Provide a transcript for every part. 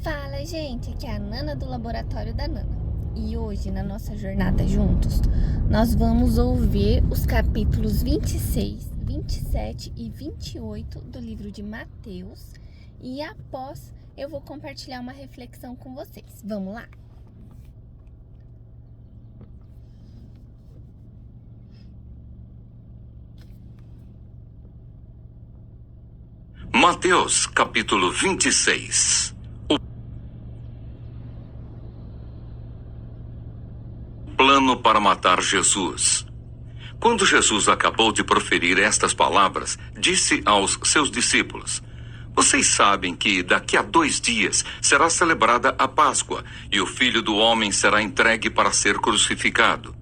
Fala, gente, aqui é a Nana do Laboratório da Nana. E hoje, na nossa jornada juntos, nós vamos ouvir os capítulos 26, 27 e 28 do livro de Mateus. E após, eu vou compartilhar uma reflexão com vocês. Vamos lá? Mateus, capítulo 26. O plano para matar Jesus. Quando Jesus acabou de proferir estas palavras, disse aos seus discípulos: Vocês sabem que daqui a 2 dias será celebrada a Páscoa e o Filho do Homem será entregue para ser crucificado.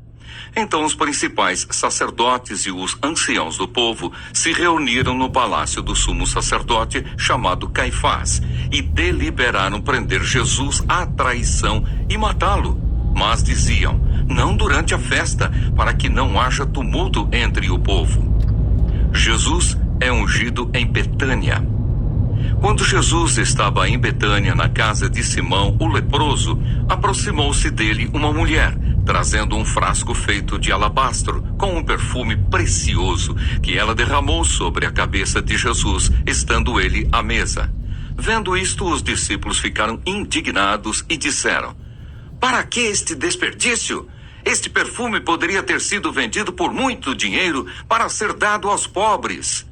Então os principais sacerdotes e os anciãos do povo se reuniram no palácio do sumo sacerdote, chamado Caifás, e deliberaram prender Jesus à traição e matá-lo. Mas diziam: não durante a festa, para que não haja tumulto entre o povo. Jesus é ungido em Betânia. Quando Jesus estava em Betânia, na casa de Simão, o leproso, aproximou-se dele uma mulher, trazendo um frasco feito de alabastro, com um perfume precioso, que ela derramou sobre a cabeça de Jesus, estando ele à mesa. Vendo isto, os discípulos ficaram indignados e disseram: Para que este desperdício? Este perfume poderia ter sido vendido por muito dinheiro para ser dado aos pobres.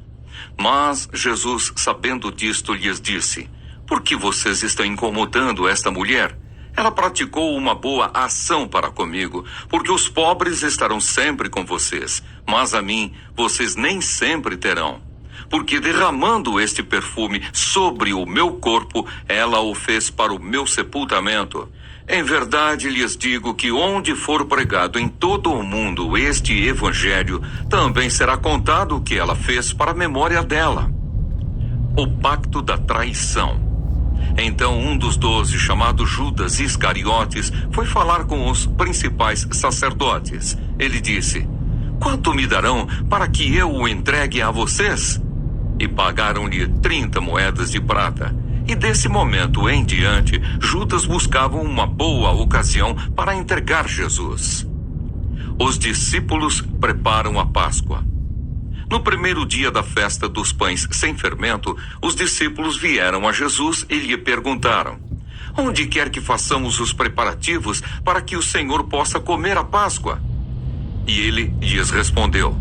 Mas Jesus, sabendo disto, lhes disse: Por que vocês estão incomodando esta mulher? Ela praticou uma boa ação para comigo, porque os pobres estarão sempre com vocês, mas a mim vocês nem sempre terão. Porque derramando este perfume sobre o meu corpo, ela o fez para o meu sepultamento. Em verdade lhes digo que onde for pregado em todo o mundo este evangelho, também será contado o que ela fez para a memória dela. O pacto da traição. Então um dos 12, chamado Judas Iscariotes, foi falar com os principais sacerdotes. Ele disse: Quanto me darão para que eu o entregue a vocês? E pagaram-lhe 30 moedas de prata. E desse momento em diante, Judas buscava uma boa ocasião para entregar Jesus. Os discípulos preparam a Páscoa. No primeiro dia da festa dos pães sem fermento, os discípulos vieram a Jesus e lhe perguntaram: Onde quer que façamos os preparativos para que o Senhor possa comer a Páscoa? E ele lhes respondeu: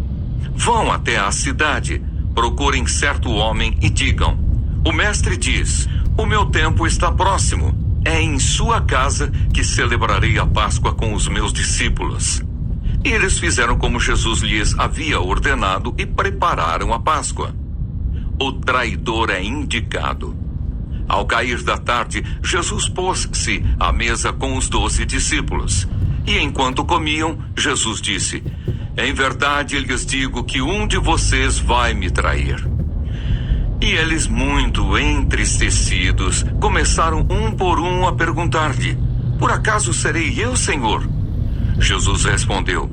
Vão até a cidade, procurem certo homem e digam: O mestre diz: O meu tempo está próximo. É em sua casa que celebrarei a Páscoa com os meus discípulos. E eles fizeram como Jesus lhes havia ordenado e prepararam a Páscoa. O traidor é indicado. Ao cair da tarde, Jesus pôs-se à mesa com os 12 discípulos. E enquanto comiam, Jesus disse: Em verdade lhes digo que um de vocês vai me trair. E eles, muito entristecidos, começaram um por um a perguntar-lhe: Por acaso serei eu, Senhor? Jesus respondeu: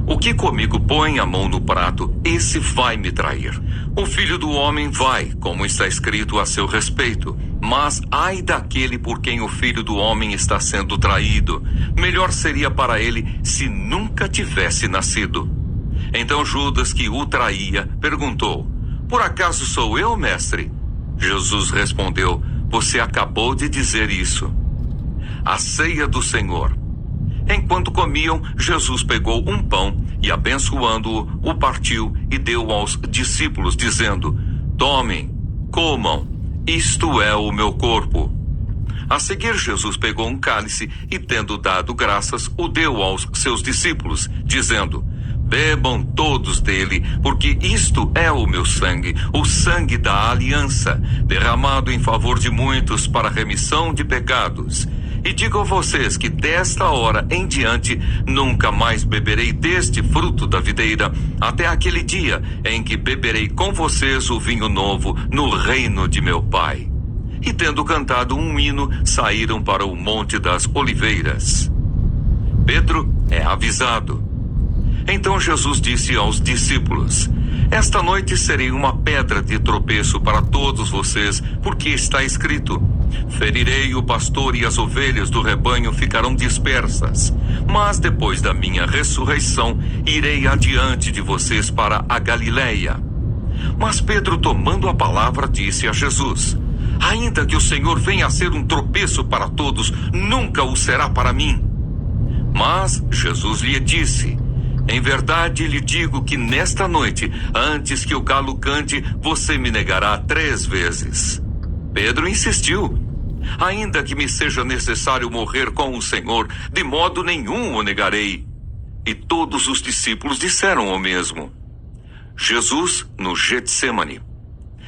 O que comigo põe a mão no prato, esse vai me trair. O Filho do Homem vai, como está escrito a seu respeito. Mas ai daquele por quem o Filho do Homem está sendo traído. Melhor seria para ele se nunca tivesse nascido. Então Judas, que o traía, perguntou: Por acaso sou eu, mestre? Jesus respondeu: Você acabou de dizer isso. A ceia do Senhor. Enquanto comiam, Jesus pegou um pão e, abençoando-o, o partiu e deu aos discípulos, dizendo: Tomem, comam, isto é o meu corpo. A seguir, Jesus pegou um cálice e, tendo dado graças, o deu aos seus discípulos, dizendo: Bebam todos dele, porque isto é o meu sangue, o sangue da aliança, derramado em favor de muitos para a remissão de pecados. E digo a vocês que desta hora em diante nunca mais beberei deste fruto da videira, até aquele dia em que beberei com vocês o vinho novo no reino de meu Pai. E tendo cantado um hino, saíram para o Monte das Oliveiras. Pedro é avisado. Então Jesus disse aos discípulos: Esta noite serei uma pedra de tropeço para todos vocês, porque está escrito: Ferirei o pastor e as ovelhas do rebanho ficarão dispersas. Mas depois da minha ressurreição, irei adiante de vocês para a Galileia. Mas Pedro, tomando a palavra, disse a Jesus: ainda que o Senhor venha a ser um tropeço para todos, nunca o será para mim. Mas Jesus lhe disse: em verdade lhe digo que nesta noite, antes que o galo cante, você me negará 3 vezes. Pedro insistiu: ainda que me seja necessário morrer com o Senhor, de modo nenhum o negarei. E todos os discípulos disseram o mesmo. Jesus no Getsemane.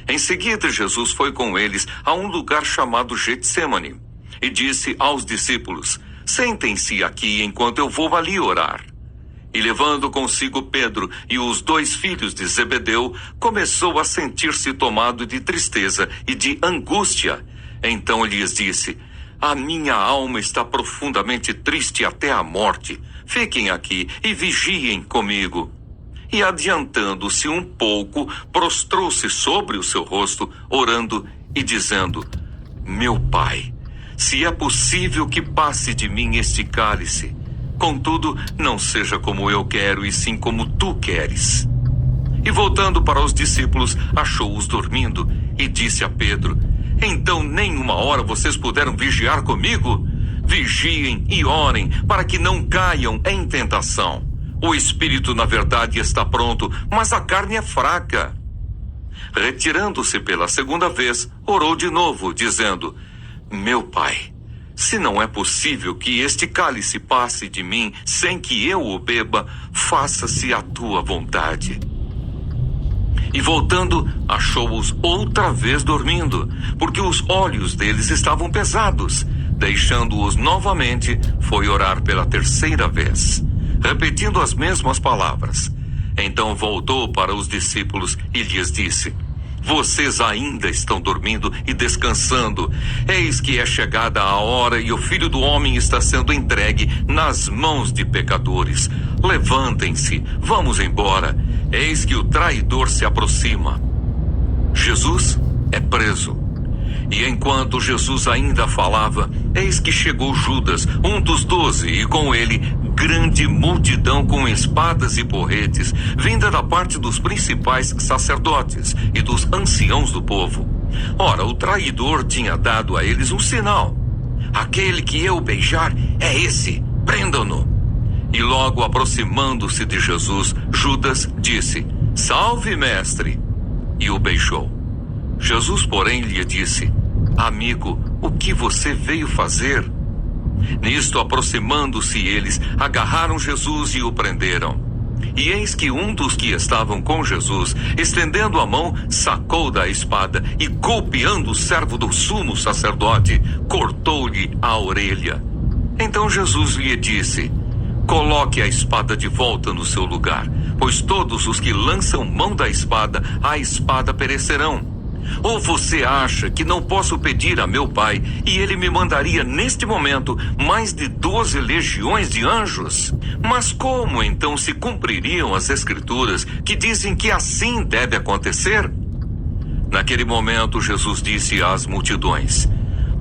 Em seguida, Jesus foi com eles a um lugar chamado Getsemane e disse aos discípulos: sentem-se aqui enquanto eu vou ali orar. E levando consigo Pedro e os 2 filhos de Zebedeu, começou a sentir-se tomado de tristeza e de angústia. Então lhes disse: a minha alma está profundamente triste até a morte. Fiquem aqui e vigiem comigo. E adiantando-se um pouco, prostrou-se sobre o seu rosto, orando e dizendo: meu Pai, se é possível que passe de mim este cálice, contudo, não seja como eu quero, e sim como tu queres. E voltando para os discípulos, achou-os dormindo, e disse a Pedro: então nem uma hora vocês puderam vigiar comigo? Vigiem e orem, para que não caiam em tentação. O espírito, na verdade, está pronto, mas a carne é fraca. Retirando-se pela 2ª vez, orou de novo, dizendo: meu Pai, se não é possível que este cálice passe de mim sem que eu o beba, faça-se a tua vontade. E voltando, achou-os outra vez dormindo, porque os olhos deles estavam pesados. Deixando-os novamente, foi orar pela 3ª vez, repetindo as mesmas palavras. Então voltou para os discípulos e lhes disse: vocês ainda estão dormindo e descansando. Eis que é chegada a hora e o Filho do Homem está sendo entregue nas mãos de pecadores. Levantem-se, vamos embora. Eis que o traidor se aproxima. Jesus é preso. E enquanto Jesus ainda falava, eis que chegou Judas, um dos 12, e com ele grande multidão com espadas e porretes, vinda da parte dos principais sacerdotes e dos anciãos do povo. Ora, o traidor tinha dado a eles um sinal: aquele que eu beijar é esse, prendam-no. E logo aproximando-se de Jesus, Judas disse: salve, mestre! E o beijou. Jesus, porém, lhe disse: amigo, o que você veio fazer? Nisto, aproximando-se eles, agarraram Jesus e o prenderam. E eis que um dos que estavam com Jesus, estendendo a mão, sacou da espada e, golpeando o servo do sumo sacerdote, cortou-lhe a orelha. Então Jesus lhe disse: coloque a espada de volta no seu lugar, pois todos os que lançam mão da espada, a espada perecerão. Ou você acha que não posso pedir a meu Pai, e ele me mandaria neste momento mais de 12 legiões de anjos? Mas como então se cumpririam as escrituras que dizem que assim deve acontecer? Naquele momento Jesus disse às multidões: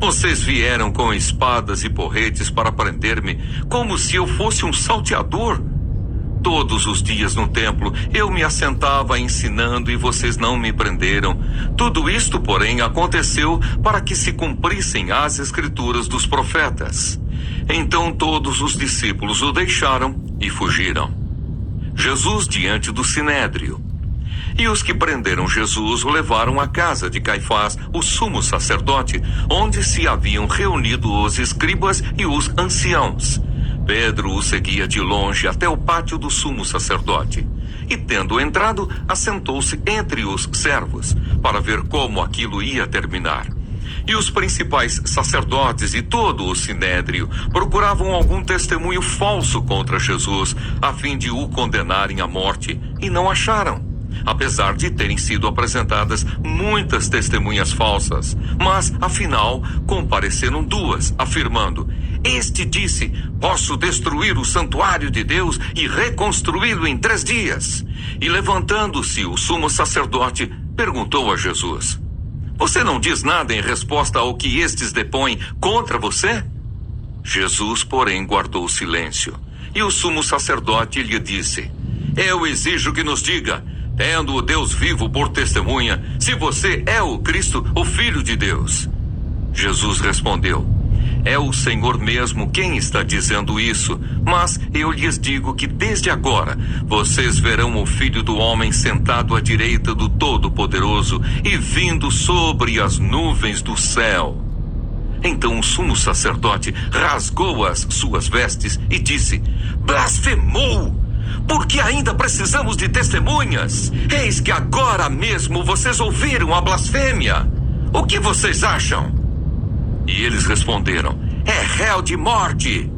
vocês vieram com espadas e porretes para prender-me, como se eu fosse um salteador. Todos os dias no templo eu me assentava ensinando e vocês não me prenderam. Tudo isto, porém, aconteceu para que se cumprissem as escrituras dos profetas. Então todos os discípulos o deixaram e fugiram. Jesus diante do sinédrio. E os que prenderam Jesus o levaram à casa de Caifás, o sumo sacerdote, onde se haviam reunido os escribas e os anciãos. Pedro o seguia de longe até o pátio do sumo sacerdote. E tendo entrado, assentou-se entre os servos, para ver como aquilo ia terminar. E os principais sacerdotes e todo o sinédrio procuravam algum testemunho falso contra Jesus, a fim de o condenarem à morte, e não acharam, apesar de terem sido apresentadas muitas testemunhas falsas. Mas, afinal, compareceram 2, afirmando: este disse: posso destruir o santuário de Deus e reconstruí-lo em 3 dias. E levantando-se o sumo sacerdote, perguntou a Jesus: Você não diz nada em resposta ao que estes depõem contra você? Jesus, porém, guardou silêncio. E o sumo sacerdote lhe disse: Eu exijo que nos diga, tendo o Deus vivo por testemunha, se você é o Cristo, o Filho de Deus. Jesus respondeu: É o Senhor mesmo quem está dizendo isso, mas eu lhes digo que desde agora vocês verão o Filho do Homem sentado à direita do Todo-Poderoso e vindo sobre as nuvens do céu. Então o sumo sacerdote rasgou as suas vestes e disse: Blasfemou! Porque ainda precisamos de testemunhas? Eis que agora mesmo vocês ouviram a blasfêmia. O que vocês acham? E eles responderam: É réu de morte.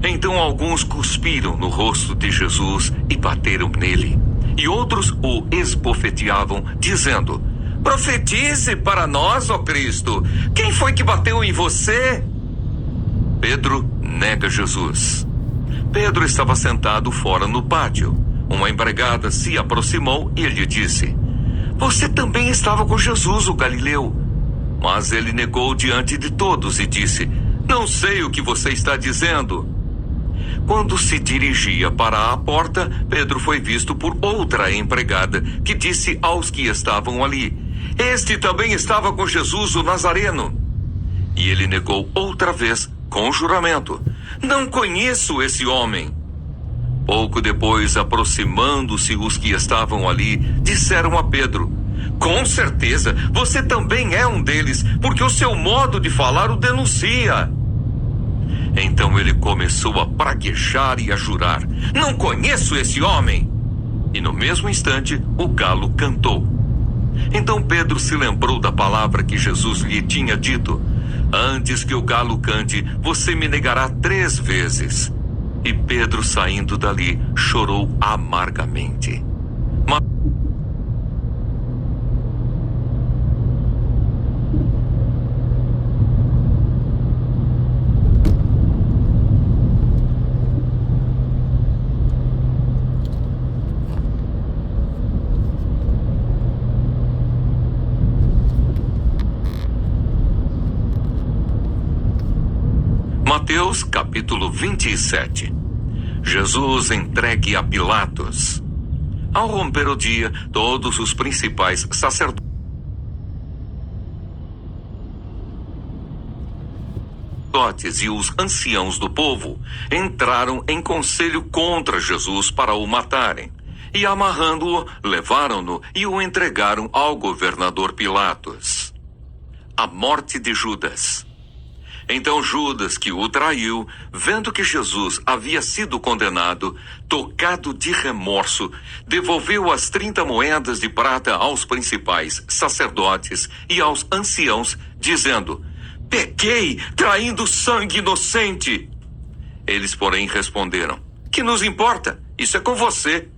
Então alguns cuspiram no rosto de Jesus e bateram nele. E outros o esbofeteavam, dizendo: Profetize para nós, ó Cristo. Quem foi que bateu em você? Pedro nega Jesus. Pedro estava sentado fora no pátio. Uma empregada se aproximou e lhe disse: Você também estava com Jesus, o Galileu. Mas ele negou diante de todos e disse: Não sei o que você está dizendo. Quando se dirigia para a porta, Pedro foi visto por outra empregada, que disse aos que estavam ali: Este também estava com Jesus, o Nazareno. E ele negou outra vez, com juramento: Não conheço esse homem. Pouco depois, aproximando-se os que estavam ali, disseram a Pedro: Com certeza, você também é um deles, porque o seu modo de falar o denuncia. Então ele começou a praguejar e a jurar: Não conheço esse homem. E no mesmo instante, o galo cantou. Então Pedro se lembrou da palavra que Jesus lhe tinha dito: Antes que o galo cante, você me negará 3 vezes. E Pedro, saindo dali, chorou amargamente. Mateus capítulo 27. Jesus entregue a Pilatos. Ao romper o dia, todos os principais sacerdotes e os anciãos do povo entraram em conselho contra Jesus para o matarem. E amarrando-o, levaram-no e o entregaram ao governador Pilatos. A morte de Judas. Então Judas, que o traiu, vendo que Jesus havia sido condenado, tocado de remorso, devolveu as 30 moedas de prata aos principais sacerdotes e aos anciãos, dizendo: Pequei, traindo sangue inocente. Eles, porém, responderam: Que nos importa? Isso é com você.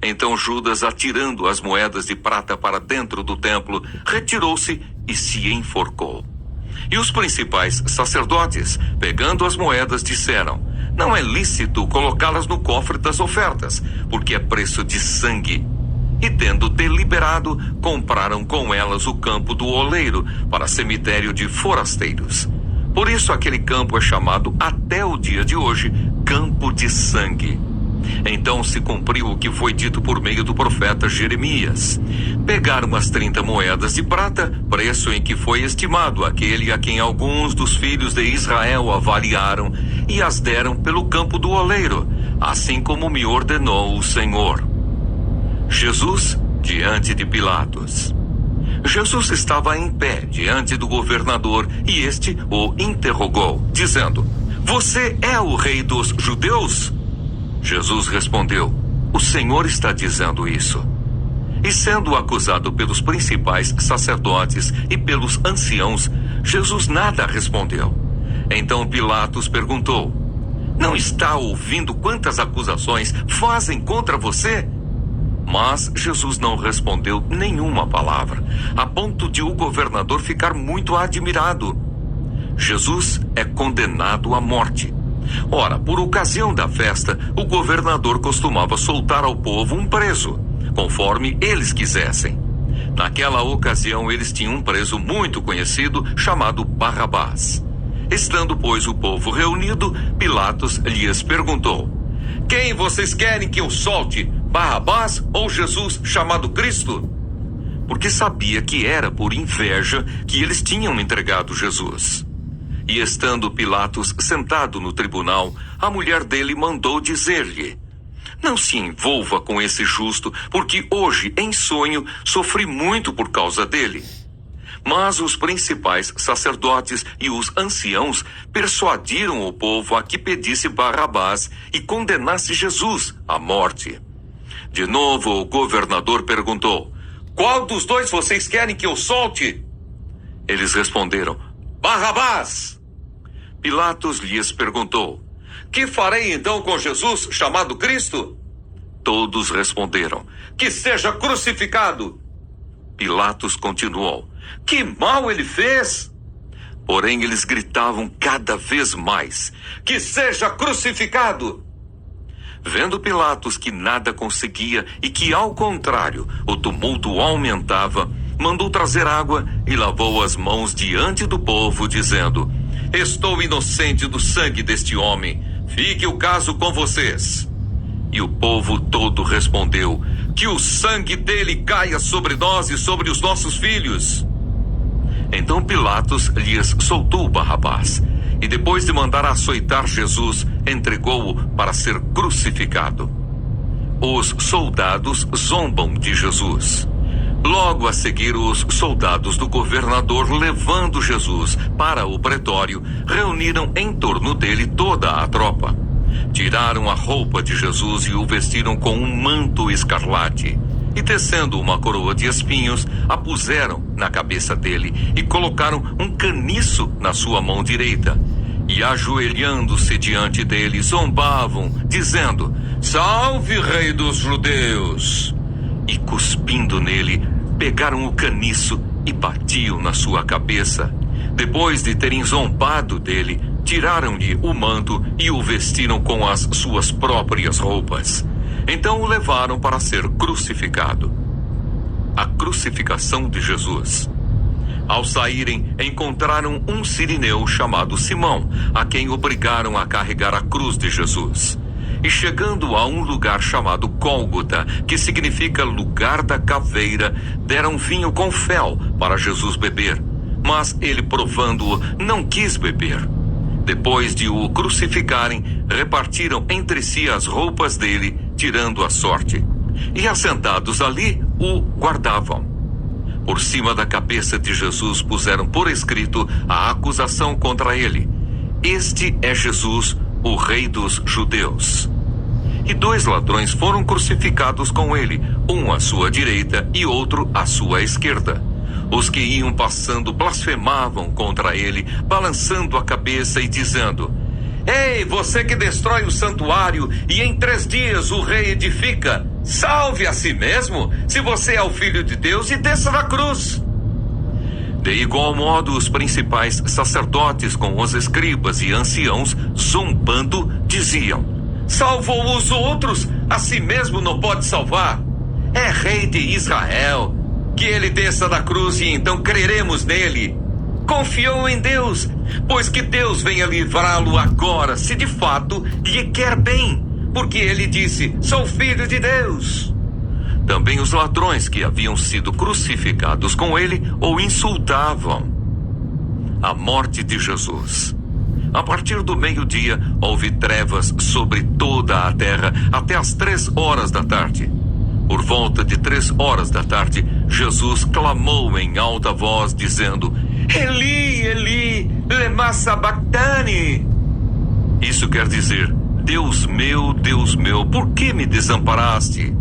Então Judas, atirando as moedas de prata para dentro do templo, retirou-se e se enforcou. E os principais sacerdotes, pegando as moedas, disseram: Não é lícito colocá-las no cofre das ofertas, porque é preço de sangue. E tendo deliberado, compraram com elas o campo do oleiro para cemitério de forasteiros. Por isso aquele campo é chamado até o dia de hoje Campo de Sangue. Então se cumpriu o que foi dito por meio do profeta Jeremias. Pegaram as 30 moedas de prata, preço em que foi estimado aquele a quem alguns dos filhos de Israel avaliaram, e as deram pelo campo do oleiro, assim como me ordenou o Senhor. Jesus diante de Pilatos. Jesus estava em pé diante do governador e este o interrogou, dizendo: Você é o rei dos judeus? Jesus respondeu: O Senhor está dizendo isso. E sendo acusado pelos principais sacerdotes e pelos anciãos, Jesus nada respondeu. Então Pilatos perguntou: Não está ouvindo quantas acusações fazem contra você? Mas Jesus não respondeu nenhuma palavra, a ponto de o governador ficar muito admirado. Jesus é condenado à morte. Ora, por ocasião da festa, o governador costumava soltar ao povo um preso, conforme eles quisessem. Naquela ocasião, eles tinham um preso muito conhecido chamado Barrabás. Estando, pois, o povo reunido, Pilatos lhes perguntou: quem vocês querem que eu solte, Barrabás ou Jesus chamado Cristo? Porque sabia que era por inveja que eles tinham entregado Jesus. E estando Pilatos sentado no tribunal, a mulher dele mandou dizer-lhe: não se envolva com esse justo, porque hoje, em sonho, sofri muito por causa dele. Mas os principais sacerdotes e os anciãos persuadiram o povo a que pedisse Barrabás e condenasse Jesus à morte. De novo, o governador perguntou: qual dos dois vocês querem que eu solte? Eles responderam: Barrabás. Pilatos lhes perguntou: que farei então com Jesus chamado Cristo? Todos responderam: que seja crucificado. Pilatos continuou: que mal ele fez? Porém eles gritavam cada vez mais: que seja crucificado. Vendo Pilatos que nada conseguia e que, ao contrário, o tumulto aumentava, mandou trazer água e lavou as mãos diante do povo, dizendo: estou inocente do sangue deste homem, fique o caso com vocês. E o povo todo respondeu: que o sangue dele caia sobre nós e sobre os nossos filhos. Então Pilatos lhes soltou Barrabás, e depois de mandar açoitar Jesus, entregou-o para ser crucificado. Os soldados zombam de Jesus. Logo a seguir, os soldados do governador, levando Jesus para o pretório, reuniram em torno dele toda a tropa. Tiraram a roupa de Jesus e o vestiram com um manto escarlate. E tecendo uma coroa de espinhos, a puseram na cabeça dele e colocaram um caniço na sua mão direita. E ajoelhando-se diante dele, zombavam, dizendo: salve, rei dos judeus! E cuspindo nele, pegaram o caniço e batiam na sua cabeça. Depois de terem zombado dele, tiraram-lhe o manto e o vestiram com as suas próprias roupas. Então o levaram para ser crucificado. A crucificação de Jesus. Ao saírem, encontraram um sirineu chamado Simão, a quem obrigaram a carregar a cruz de Jesus. E chegando a um lugar chamado Gólgota, que significa lugar da caveira, deram vinho com fel para Jesus beber. Mas ele, provando-o, não quis beber. Depois de o crucificarem, repartiram entre si as roupas dele, tirando a sorte. E assentados ali, o guardavam. Por cima da cabeça de Jesus puseram por escrito a acusação contra ele: este é Jesus, o rei dos judeus. E 2 ladrões foram crucificados com ele, um à sua direita e outro à sua esquerda. Os que iam passando blasfemavam contra ele, balançando a cabeça e dizendo: ei, você que destrói o santuário e em 3 dias o rei edifica, salve a si mesmo, se você é o Filho de Deus, e desça da cruz. De igual modo, os principais sacerdotes com os escribas e anciãos, zombando, diziam: salvou os outros, a si mesmo não pode salvar. É rei de Israel. Que ele desça da cruz e então creremos nele. Confiou em Deus, pois que Deus venha livrá-lo agora, se de fato lhe quer bem, porque ele disse: sou filho de Deus. Também os ladrões que haviam sido crucificados com ele o insultavam. A morte de Jesus. A partir do meio-dia, houve trevas sobre toda a terra até as 3 horas da tarde. Por volta de 3 horas da tarde, Jesus clamou em alta voz, dizendo: Eli, Eli, lema sabachthani. Isso quer dizer: Deus meu, por que me desamparaste?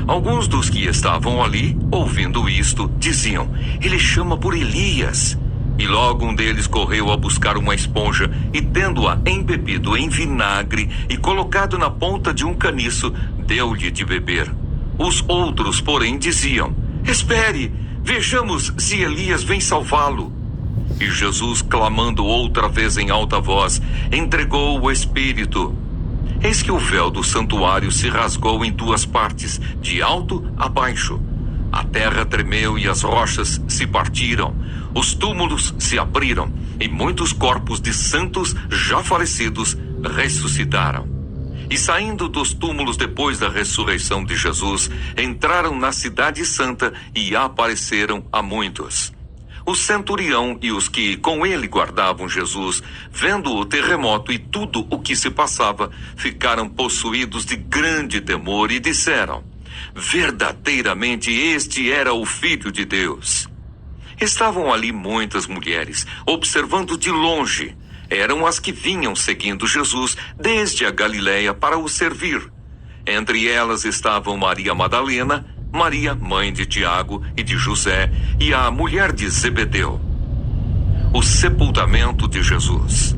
Alguns dos que estavam ali, ouvindo isto, diziam: ele chama por Elias. E logo um deles correu a buscar uma esponja e, tendo-a embebido em vinagre e colocado na ponta de um caniço, deu-lhe de beber. Os outros, porém, diziam: espere, vejamos se Elias vem salvá-lo. E Jesus, clamando outra vez em alta voz, entregou o Espírito. Eis que o véu do santuário se rasgou em 2 partes, de alto a baixo. A terra tremeu e as rochas se partiram, os túmulos se abriram e muitos corpos de santos já falecidos ressuscitaram. E saindo dos túmulos depois da ressurreição de Jesus, entraram na cidade santa e apareceram a muitos. O centurião e os que com ele guardavam Jesus, vendo o terremoto e tudo o que se passava, ficaram possuídos de grande temor e disseram: verdadeiramente este era o Filho de Deus. Estavam ali muitas mulheres, observando de longe. Eram as que vinham seguindo Jesus desde a Galileia para o servir. Entre elas estavam Maria Madalena, Maria, mãe de Tiago e de José, e a mulher de Zebedeu. O sepultamento de Jesus.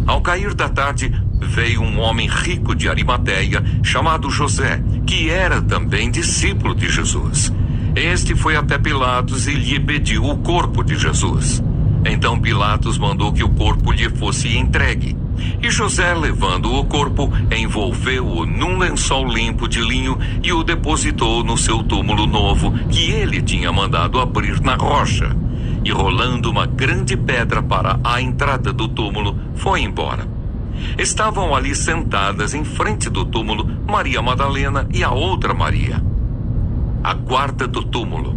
Ao cair da tarde, veio um homem rico de Arimateia, chamado José, que era também discípulo de Jesus. Este foi até Pilatos e lhe pediu o corpo de Jesus. Então Pilatos mandou que o corpo lhe fosse entregue. E José, levando o corpo, envolveu-o num lençol limpo de linho e o depositou no seu túmulo novo, que ele tinha mandado abrir na rocha. E rolando uma grande pedra para a entrada do túmulo, foi embora. Estavam ali sentadas em frente do túmulo Maria Madalena e a outra Maria, a guarda do túmulo.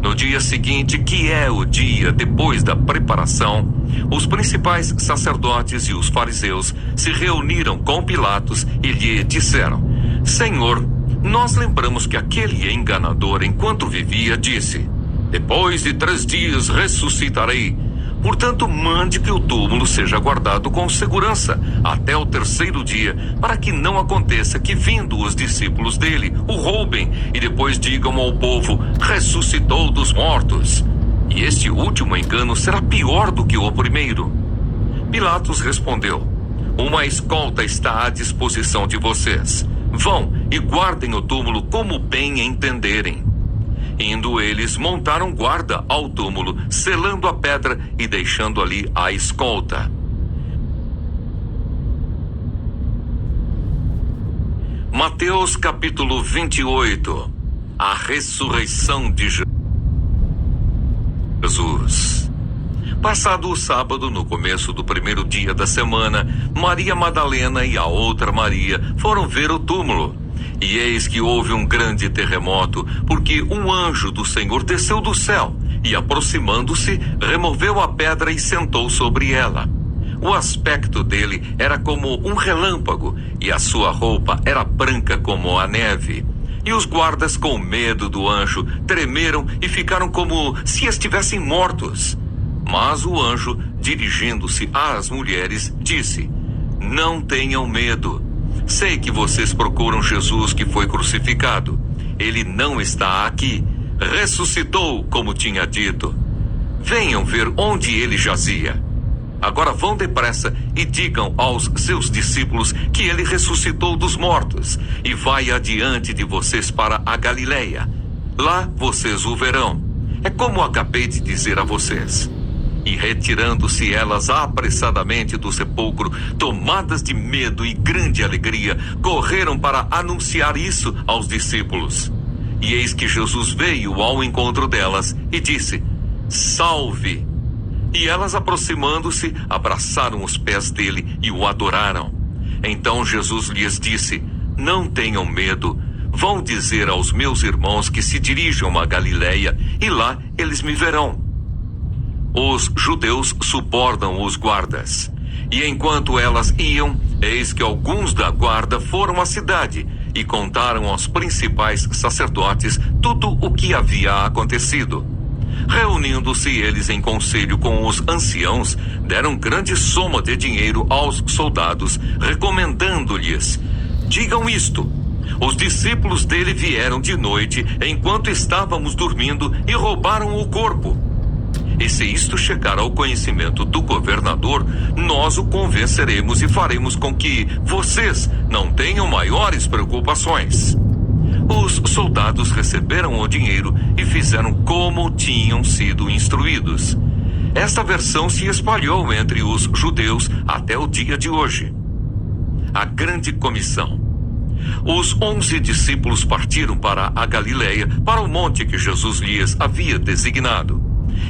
No dia seguinte, que é o dia depois da preparação, os principais sacerdotes e os fariseus se reuniram com Pilatos e lhe disseram: Senhor, nós lembramos que aquele enganador, enquanto vivia, disse: depois de 3 dias ressuscitarei. Portanto, mande que o túmulo seja guardado com segurança até o 3º dia, para que não aconteça que, vindo os discípulos dele, o roubem e depois digam ao povo: ressuscitou dos mortos. E este último engano será pior do que o primeiro. Pilatos respondeu: uma escolta está à disposição de vocês. Vão e guardem o túmulo como bem entenderem. Indo eles, montaram guarda ao túmulo, selando a pedra e deixando ali a escolta. Mateus capítulo 28. A ressurreição de Jesus. Passado o sábado, no começo do 1º dia da semana, Maria Madalena e a outra Maria foram ver o túmulo. E eis que houve um grande terremoto, porque um anjo do Senhor desceu do céu e, aproximando-se, removeu a pedra e sentou sobre ela. O aspecto dele era como um relâmpago, e a sua roupa era branca como a neve. E os guardas, com medo do anjo, tremeram e ficaram como se estivessem mortos. Mas o anjo, dirigindo-se às mulheres, disse: não tenham medo. Sei que vocês procuram Jesus que foi crucificado. Ele não está aqui. Ressuscitou, como tinha dito. Venham ver onde ele jazia. Agora vão depressa e digam aos seus discípulos que ele ressuscitou dos mortos e vai adiante de vocês para a Galileia. Lá vocês o verão. É como acabei de dizer a vocês. E retirando-se elas apressadamente do sepulcro, tomadas de medo e grande alegria, correram para anunciar isso aos discípulos. E eis que Jesus veio ao encontro delas e disse: salve! E elas, aproximando-se, abraçaram os pés dele e o adoraram. Então Jesus lhes disse: não tenham medo. Vão dizer aos meus irmãos que se dirijam à Galileia, e lá eles me verão. Os judeus subornam os guardas. E enquanto elas iam, eis que alguns da guarda foram à cidade e contaram aos principais sacerdotes tudo o que havia acontecido. Reunindo-se eles em conselho com os anciãos, deram grande soma de dinheiro aos soldados, recomendando-lhes: digam isto. Os discípulos dele vieram de noite, enquanto estávamos dormindo, e roubaram o corpo. E se isto chegar ao conhecimento do governador, nós o convenceremos e faremos com que vocês não tenham maiores preocupações. Os soldados receberam o dinheiro e fizeram como tinham sido instruídos. Esta versão se espalhou entre os judeus até o dia de hoje. A grande comissão. Os 11 discípulos partiram para a Galileia, para o monte que Jesus lhes havia designado.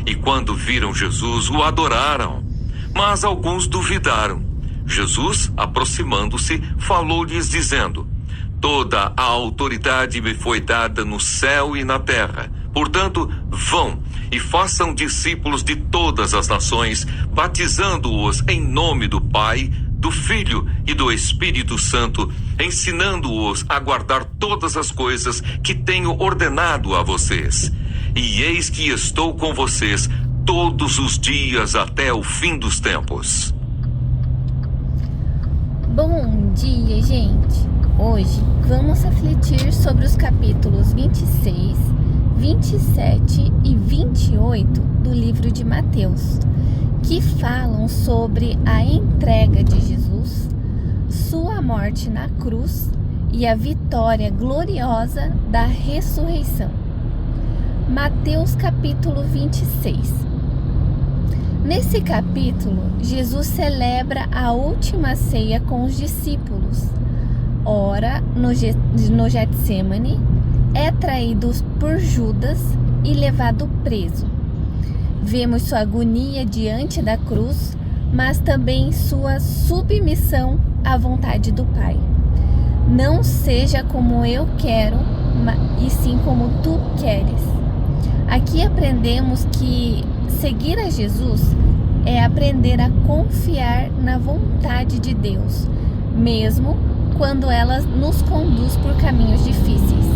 E quando viram Jesus, o adoraram. Mas alguns duvidaram. Jesus, aproximando-se, falou-lhes dizendo: Toda a autoridade me foi dada no céu e na terra. Portanto, vão e façam discípulos de todas as nações, batizando-os em nome do Pai, do Filho e do Espírito Santo, ensinando-os a guardar todas as coisas que tenho ordenado a vocês. E eis que estou com vocês todos os dias até o fim dos tempos. Bom dia, gente! Hoje vamos refletir sobre os capítulos 26, 27 e 28 do livro de Mateus, que falam sobre a entrega de Jesus, sua morte na cruz e a vitória gloriosa da ressurreição. Mateus capítulo 26. Nesse capítulo, Jesus celebra a última ceia com os discípulos. Ora, no Getsêmani, é traído por Judas e levado preso. Vemos sua agonia diante da cruz, mas também sua submissão à vontade do Pai. Não seja como eu quero, e sim como tu queres. Aqui aprendemos que seguir a Jesus é aprender a confiar na vontade de Deus, mesmo quando ela nos conduz por caminhos difíceis.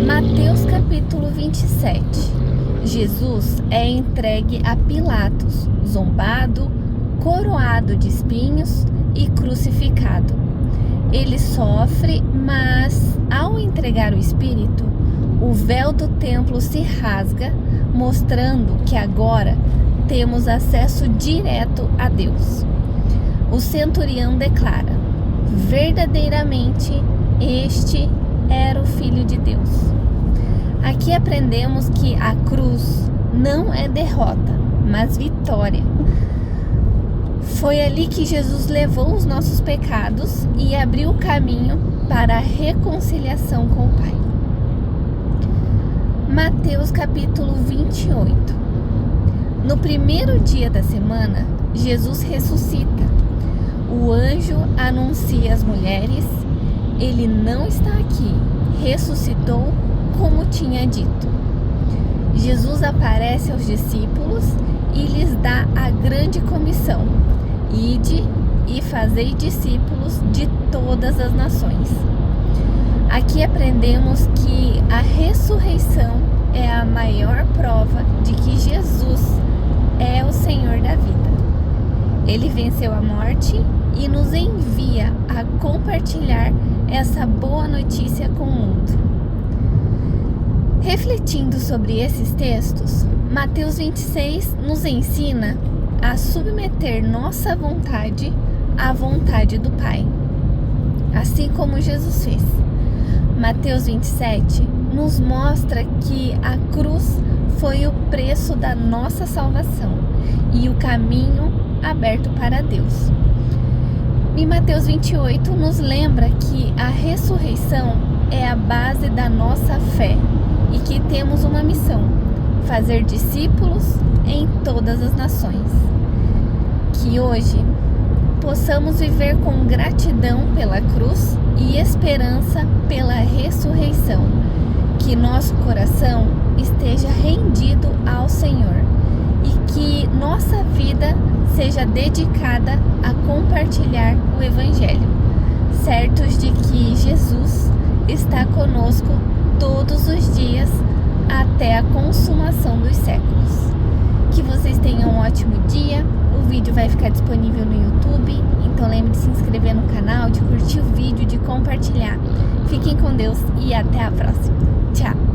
Mateus capítulo 27. Jesus é entregue a Pilatos, zombado, coroado de espinhos e crucificado. Ele sofre, mas ao entregar o Espírito, o véu do templo se rasga, mostrando que agora temos acesso direto a Deus. O centurião declara: verdadeiramente este era o Filho de Deus. Aqui aprendemos que a cruz não é derrota, mas vitória. Foi ali que Jesus levou os nossos pecados e abriu o caminho para a reconciliação com o Pai. Mateus capítulo 28. No primeiro dia da semana, Jesus ressuscita. O anjo anuncia às mulheres: ele não está aqui, ressuscitou como tinha dito. Jesus aparece aos discípulos e lhes dá a grande comissão: ide e fazei discípulos de todas as nações. Aqui aprendemos que a ressurreição é a maior prova de que Jesus é o Senhor da vida. Ele venceu a morte e nos envia a compartilhar essa boa notícia com o mundo. Refletindo sobre esses textos, Mateus 26 nos ensina a submeter nossa vontade à vontade do Pai, assim como Jesus fez. Mateus 27 nos mostra que a cruz foi o preço da nossa salvação e o caminho aberto para Deus. E Mateus 28 nos lembra que a ressurreição é a base da nossa fé e que temos uma missão: fazer discípulos em todas as nações. Que hoje possamos viver com gratidão pela cruz e esperança pela ressurreição. Que nosso coração esteja rendido ao Senhor e que nossa vida seja dedicada a compartilhar o Evangelho, certos de que Jesus está conosco todos os dias até a consumação dos séculos. Que vocês tenham um ótimo dia. O vídeo vai ficar disponível no YouTube, então lembre de se inscrever no canal, de curtir o vídeo, de compartilhar. Fiquem com Deus e até a próxima. Tchau!